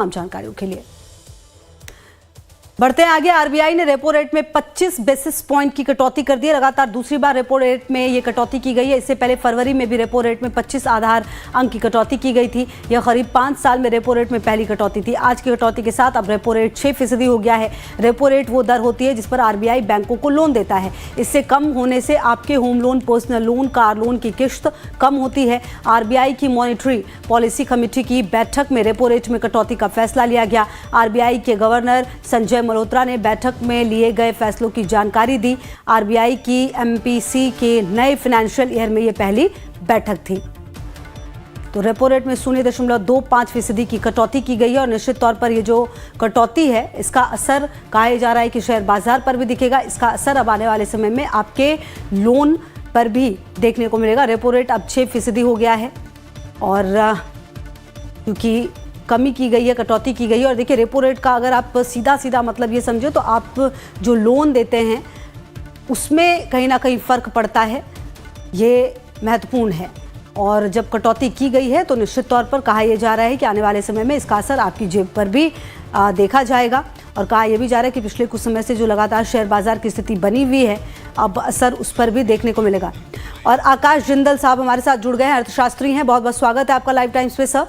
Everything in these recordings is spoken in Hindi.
तमाम जानकारियों के लिए बढ़ते हैं आगे। आरबीआई ने रेपो रेट में 25 बेसिस पॉइंट की कटौती कर दी है। लगातार दूसरी बार रेपो रेट में ये कटौती की गई है। इससे पहले फरवरी में भी रेपो रेट में 25 आधार अंक की कटौती की गई थी। यह करीब 5 साल में रेपो रेट में पहली कटौती थी। आज की कटौती के साथ अब रेपो रेट 6% हो गया है। रेपो रेट वो दर होती है जिस पर आरबीआई बैंकों को लोन देता है। इससे कम होने से आपके home loan, personal loan, car loan की किश्त कम होती है। आरबीआई की मॉनिटरी पॉलिसी कमेटी की बैठक में रेपो रेट में कटौती का फैसला लिया गया। आरबीआई के गवर्नर संजय मल्होत्रा ने बैठक में लिए गए फैसलों की जानकारी दी। आरबीआई की एमपीसी के नए फाइनेंशियल ईयर में यह पहली बैठक थी। तो रेपो रेट में 0.25% की कटौती की गई है और निश्चित तौर पर ये जो कटौती है इसका असर कहा जा रहा है कि शेयर बाजार पर भी दिखेगा। इसका असर अब आने वाले समय में आपके लोन पर भी देखने को मिलेगा। रेपो रेट अब 6% हो गया है और क्योंकि कमी की गई है, कटौती की गई है। और देखिए रेपो रेट का अगर आप सीधा मतलब ये समझो तो आप जो लोन देते हैं उसमें कहीं ना कहीं फ़र्क पड़ता है, ये महत्वपूर्ण है। और जब कटौती की गई है तो निश्चित तौर पर कहा यह जा रहा है कि आने वाले समय में इसका असर आपकी जेब पर भी देखा जाएगा। और कहा यह भी जा रहा है कि पिछले कुछ समय से जो लगातार शेयर बाजार की स्थिति बनी हुई है अब असर उस पर भी देखने को मिलेगा। और आकाश जिंदल साहब हमारे साथ जुड़ गए हैं, अर्थशास्त्री हैं। बहुत बहुत स्वागत है आपका लाइव टाइम्स पे सर।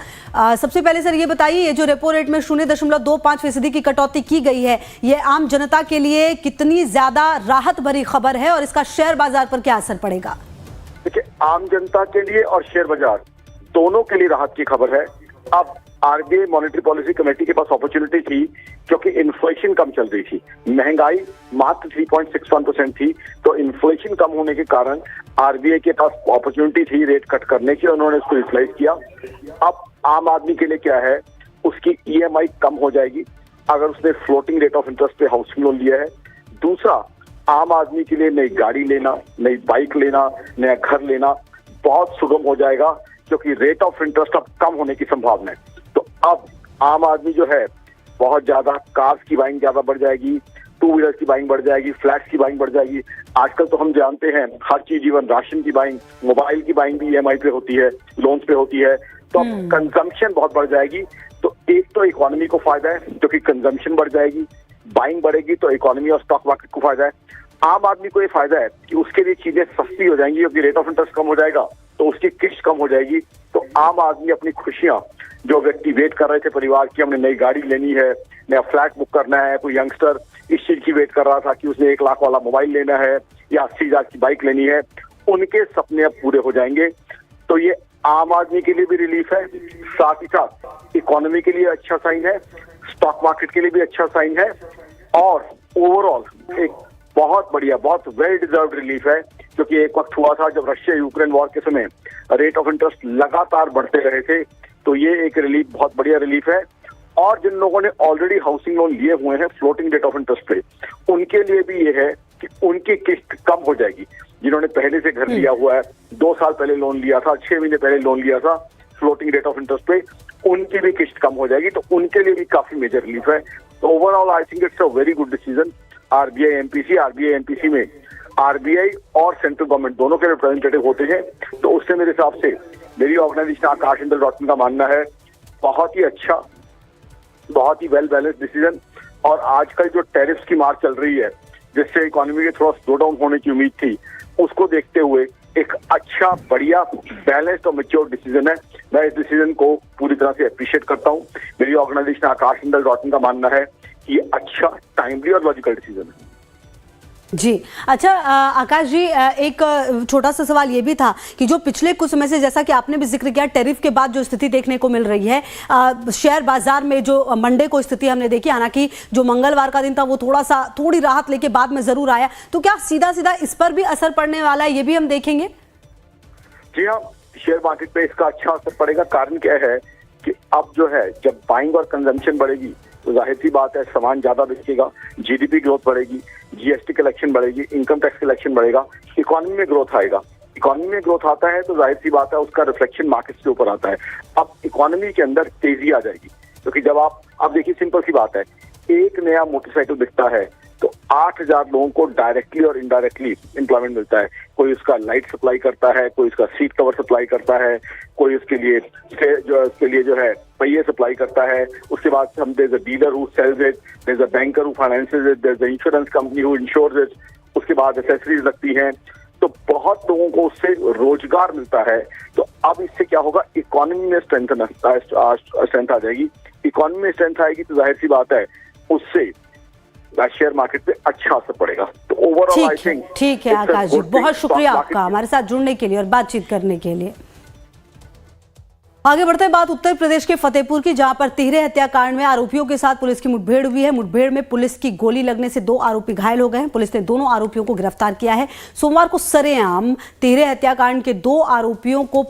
सबसे पहले सर ये बताइए, ये जो रेपो रेट में 0.25% की कटौती की गई है, ये आम जनता के लिए कितनी ज्यादा राहत भरी खबर है और इसका शेयर बाजार पर क्या असर पड़ेगा? देखिए, आम जनता के लिए और शेयर बाजार दोनों के लिए राहत की खबर है। अब आरबीआई मॉनेटरी पॉलिसी कमेटी के पास अपॉर्चुनिटी थी क्योंकि इन्फ्लेशन कम चल रही थी, महंगाई मात्र 3.61% थी, तो इन्फ्लेशन कम होने के कारण आरबीआई के पास अपॉर्चुनिटी थी रेट कट करने की, उन्होंने इसको यूटिलाइज किया। अब आम आदमी के लिए क्या है, उसकी ईएमआई कम हो जाएगी अगर उसने फ्लोटिंग रेट ऑफ इंटरेस्ट पे हाउसिंग लोन लिया है। दूसरा, आम आदमी के लिए नई गाड़ी लेना, नई बाइक लेना, नया घर लेना बहुत सुगम हो जाएगा क्योंकि रेट ऑफ इंटरेस्ट अब कम होने की संभावना है। तो अब आम आदमी जो है बहुत ज्यादा कार्स की बाइंग ज्यादा बढ़ जाएगी, टू व्हीलर की बाइंग बढ़ जाएगी, फ्लैट्स की बाइंग बढ़ जाएगी। आजकल तो हम जानते हैं हर चीज, इवन राशन की बाइंग, मोबाइल की बाइंग भी ईएमआई पे होती है, लोन्स पे होती है। तो अब कंजम्पशन बहुत बढ़ जाएगी। तो एक तो इकोनॉमी को फायदा है क्योंकि कंजम्पशन बढ़ जाएगी, बाइंग बढ़ेगी तो इकोनॉमी और स्टॉक मार्केट को फायदा है। आम आदमी को ये फायदा है कि उसके लिए चीजें सस्ती हो जाएंगी क्योंकि रेट ऑफ इंटरेस्ट कम हो जाएगा तो उसकी किश्त कम हो जाएगी। तो आम आदमी अपनी खुशियां, जो व्यक्ति वेट कर रहे थे परिवार की, हमने नई गाड़ी लेनी है, नया फ्लैट बुक करना है, कोई यंगस्टर इस चीज की वेट कर रहा था कि उसने 1 लाख वाला मोबाइल लेना है या 80,000 की बाइक लेनी है, उनके सपने अब पूरे हो जाएंगे। तो ये आम आदमी के लिए भी रिलीफ है, साथ ही साथ इकोनॉमी के लिए अच्छा साइन है, स्टॉक मार्केट के लिए भी अच्छा साइन है और ओवरऑल एक बहुत बढ़िया, बहुत वेल डिजर्व्ड रिलीफ है। क्योंकि एक वक्त हुआ था जब रशिया यूक्रेन वॉर के समय रेट ऑफ इंटरेस्ट लगातार बढ़ते रहे थे, तो ये एक रिलीफ, बहुत बढ़िया रिलीफ है। और जिन लोगों ने ऑलरेडी हाउसिंग लोन लिए हुए हैं फ्लोटिंग रेट ऑफ इंटरेस्ट पे, उनके लिए भी ये है कि उनकी किस्त कम हो जाएगी। जिन्होंने पहले से घर लिया हुआ है, 2 साल पहले लोन लिया था, 6 महीने पहले लोन लिया था फ्लोटिंग रेट ऑफ इंटरेस्ट पे, उनकी भी किस्त कम हो जाएगी। तो उनके लिए भी काफी मेजर रिलीफ है। तो overall I think it's a very good decision. RBI MPC में आरबीआई और सेंट्रल गवर्नमेंट दोनों के रिप्रेजेंटेटिव होते हैं। तो उससे मेरे हिसाब से, मेरी ऑर्गेनाइजेशन आकाशजिंदल.in का मानना है, बहुत ही अच्छा, बहुत ही वेल बैलेंस डिसीजन। और आजकल जो टैरिफ्स की मार चल रही है जिससे इकोनॉमी के थोड़ा स्लो डाउन होने की उम्मीद थी, उसको देखते हुए एक अच्छा, बढ़िया, बैलेंस्ड और मैच्योर डिसीजन है। मैं इस डिसीजन को पूरी तरह से अप्रिशिएट करता हूँ। मेरी ऑर्गेनाइजेशन आकाशजिंदल.in का मानना है कि ये अच्छा, टाइमली और लॉजिकल डिसीजन है। जी अच्छा आकाश जी, एक छोटा सा सवाल ये भी था कि जो पिछले कुछ समय से, जैसा कि आपने भी जिक्र किया, टैरिफ के बाद जो स्थिति देखने को मिल रही है शेयर बाजार में, जो मंडे को स्थिति हमने देखी, हालांकि जो मंगलवार का दिन था वो थोड़ी राहत लेके बाद में जरूर आया, तो क्या सीधा इस पर भी असर पड़ने वाला है, ये भी हम देखेंगे? जी हाँ, शेयर मार्केट पे इसका अच्छा असर पड़ेगा। कारण क्या है कि अब जो है, जब बाइंग और कंजम्पशन बढ़ेगी तो जाहिर सी बात है सामान ज्यादा बिकेगा, जीडीपी ग्रोथ बढ़ेगी, जीएसटी कलेक्शन बढ़ेगी, इनकम टैक्स कलेक्शन बढ़ेगा, इकोनॉमी में ग्रोथ आएगा। इकोनॉमी में ग्रोथ आता है तो जाहिर सी बात है उसका रिफ्लेक्शन मार्केट के ऊपर आता है। अब इकोनॉमी के अंदर तेजी आ जाएगी क्योंकि जब आप देखिए, सिंपल सी बात है, एक नया मोटरसाइकिल बिकता है तो 8,000 लोगों को डायरेक्टली और इनडायरेक्टली एम्प्लॉयमेंट मिलता है। कोई उसका लाइट सप्लाई करता है, कोई उसका सीट कवर सप्लाई करता है, कोई उसके लिए जो है पहिए सप्लाई करता है, उसके बाद हम there is a dealer who sells it, there is a banker who finances it, there is a insurance company who insures it, उसके बाद एसेसरीज लगती हैं, तो बहुत लोगों को उससे रोजगार मिलता है। तो अब इससे क्या होगा, इकोनॉमी में स्ट्रेंथ आ जाएगी। इकोनॉमी में स्ट्रेंथ आएगी तो जाहिर सी बात है उससे शेयर मार्केट पे अच्छा असर पड़ेगा। तो ओवरऑल आई थिंक ठीक है आकाश जी, बहुत शुक्रिया आपका हमारे साथ जुड़ने के लिए और बातचीत करने के लिए। आगे बढ़ते हैं, बात उत्तर प्रदेश के फतेहपुर की, जहां पर तिहरे हत्याकांड में आरोपियों के साथ पुलिस की मुठभेड़ हुई है। मुठभेड़ में पुलिस की गोली लगने से 2 आरोपी घायल हो गए हैं। पुलिस ने दोनों आरोपियों को गिरफ्तार किया है। सोमवार को सरेआम तिहरे हत्याकांड के 2 आरोपियों को